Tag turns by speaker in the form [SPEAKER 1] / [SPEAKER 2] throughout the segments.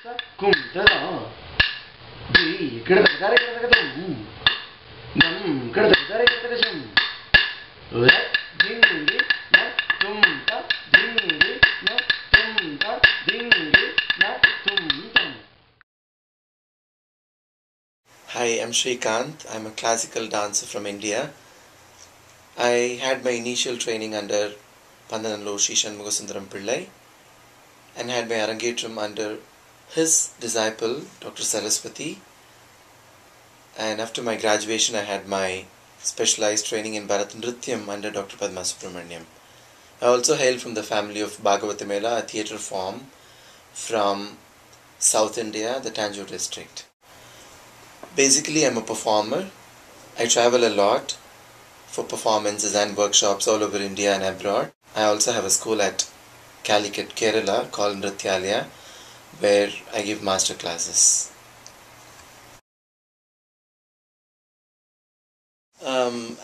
[SPEAKER 1] kum tada di kada dare kada dum dum kada dare kada jum let dingi na tum ta dingi na tum ta dingi na tum tam.
[SPEAKER 2] Hi, I'm Srikanth. I'm a classical dancer from India. I had my initial training under Pandanalur Sri Shanmugasundaram Pillai and had my Arangetram under his disciple, Dr. Saraswati. And after my graduation, I had my specialized training in Bharathanatyam under Dr. Subramaniam. I also hail from the family of Bharathanatyam, a theatre form from South India, the Tanjore district. Basically, I'm a performer. I travel a lot for performances and workshops all over India and abroad. I also have a school at Calicut, Kerala called Nrityalaya, where I give master classes.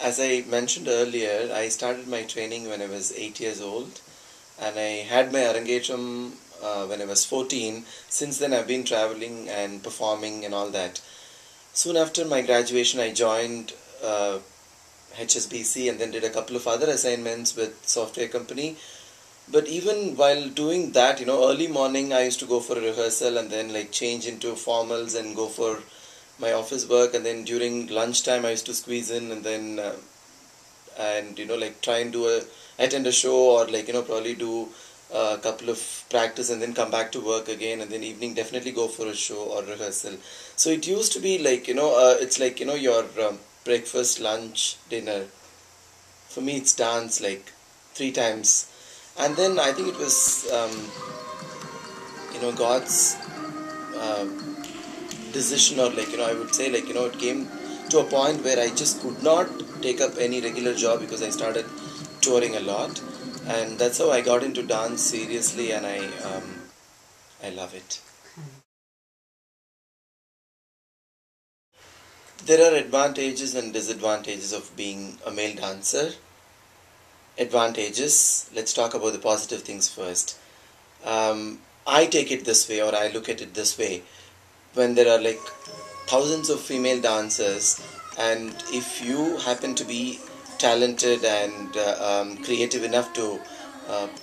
[SPEAKER 2] As I mentioned earlier, I started my training when I was 8 years old, and I had my Arangetram when I was 14. Since then, I've been traveling and performing and all that. Soon after my graduation, I joined HSBC and then did a couple of other assignments with software company. But even while doing that, early morning I used to go for a rehearsal and then like change into formals and go for my office work, and then during lunchtime I used to squeeze in and then try and attend a show, or probably do a couple of practice and then come back to work again, and then evening definitely go for a show or rehearsal. So it used to be like it's like your breakfast, lunch, dinner. For me it's dance like 3 times. And then I think it was God's decision, or I would say it came to a point where I just could not take up any regular job because I started touring a lot, and that's how I got into dance seriously, and I love it. There are advantages and disadvantages of being a male dancer. Advantages, let's talk about the positive things first. I take it this way, or I look at it this way. When there are like thousands of female dancers, and if you happen to be talented and creative enough to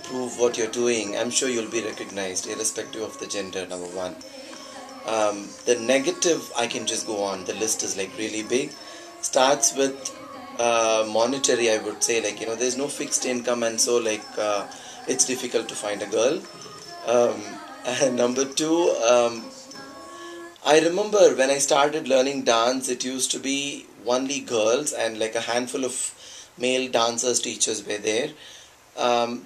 [SPEAKER 2] prove what you're doing, I'm sure you'll be recognized irrespective of the gender, number one. The negative, I can just go on. The list is like really big. Starts with monetary, I would say. There's no fixed income, and so it's difficult to find a girl. And number two, I remember when I started learning dance, it used to be only girls and like a handful of male dancers, teachers were there.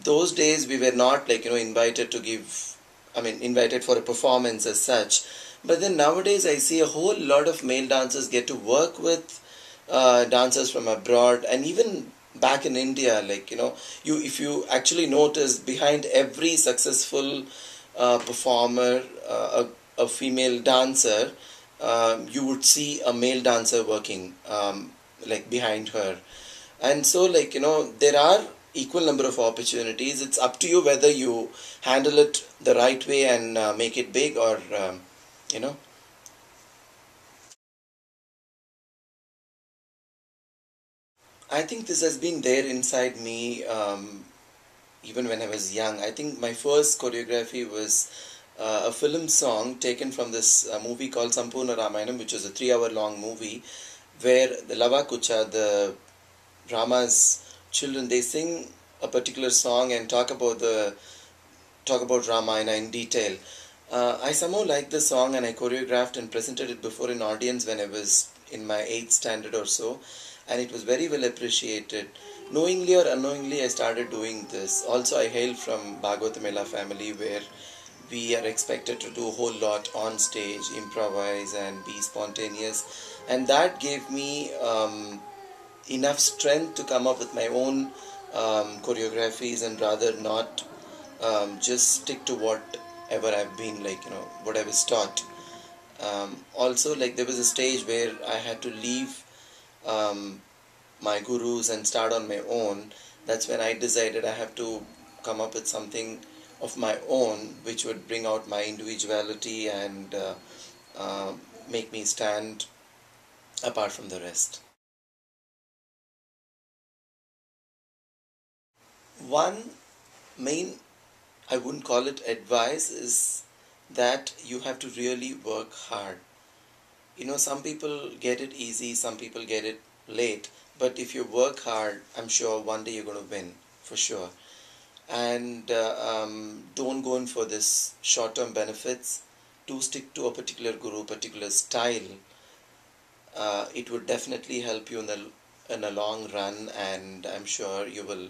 [SPEAKER 2] Those days we were not invited to invited for a performance as such. But then nowadays I see a whole lot of male dancers get to work with dancers from abroad, and even back in India, if you actually notice, behind every successful performer, a female dancer, you would see a male dancer working behind her. And so there are equal number of opportunities. It's up to you whether you handle it the right way and make it big, or I think this has been there inside me even when I was young. I think my first choreography was a film song taken from this movie called Sampurna Ramayanam, which was a 3-hour long movie where the Lava Kucha, the Rama's children, they sing a particular song and talk about Ramayana in detail. I somehow liked the song, and I choreographed and presented it before an audience when I was in my 8th standard or so, and it was very well appreciated. Knowingly or unknowingly, I started doing this. Also, I hail from Bharathanatyam family, where we are expected to do a whole lot on stage, improvise and be spontaneous, and that gave me enough strength to come up with my own choreographies, and rather not just stick to whatever I've been what I was taught. Also, there was a stage where I had to leave my gurus and start on my own. That's when I decided I have to come up with something of my own, which would bring out my individuality and uh, make me stand apart from the rest. One main, I wouldn't call it advice, is that you have to really work hard. You know, some people get it easy, some people get it late, but if you work hard, I'm sure one day you're going to win, for sure. And don't go in for this short-term benefits. To stick to a particular guru, particular style, it would definitely help you in a long run, and I'm sure you will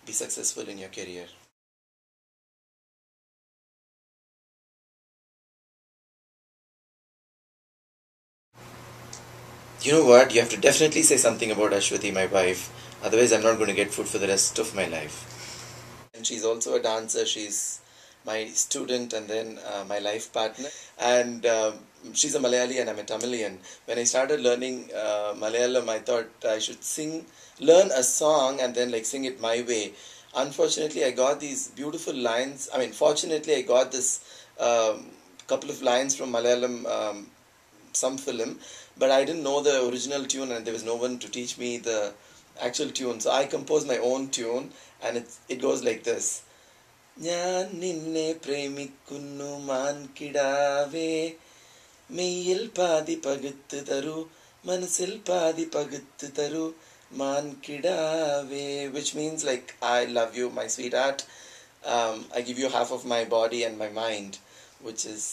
[SPEAKER 2] be successful in your career. You know what? You have to definitely say something about Ashwati, my wife. Otherwise, I'm not going to get food for the rest of my life. And she's also a dancer. She's my student and then my life partner. And she's a Malayali and I'm a Tamilian. When I started learning Malayalam, I thought I should learn a song and then like sing it my way. Unfortunately, I got these beautiful lines. I mean, fortunately, I got this couple of lines from Malayalam, some film, but I didn't know the original tune and there was no one to teach me the actual tune. So I composed my own tune and it goes like this. ഞാൻ നിന്നെ പ്രേമിക്കുന്നു മാൻകിടാവേ മെയ്യിൽ പാതി പകുത്ത് തരൂ മനസ്സിൽ പാതി പകുത്ത് തരൂ മാൻകിടാവേ, which means like I love you my sweetheart, I give you half of my body and my mind, which is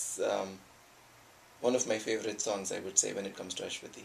[SPEAKER 2] one of my favorite songs, I would say, when it comes to Ashwati.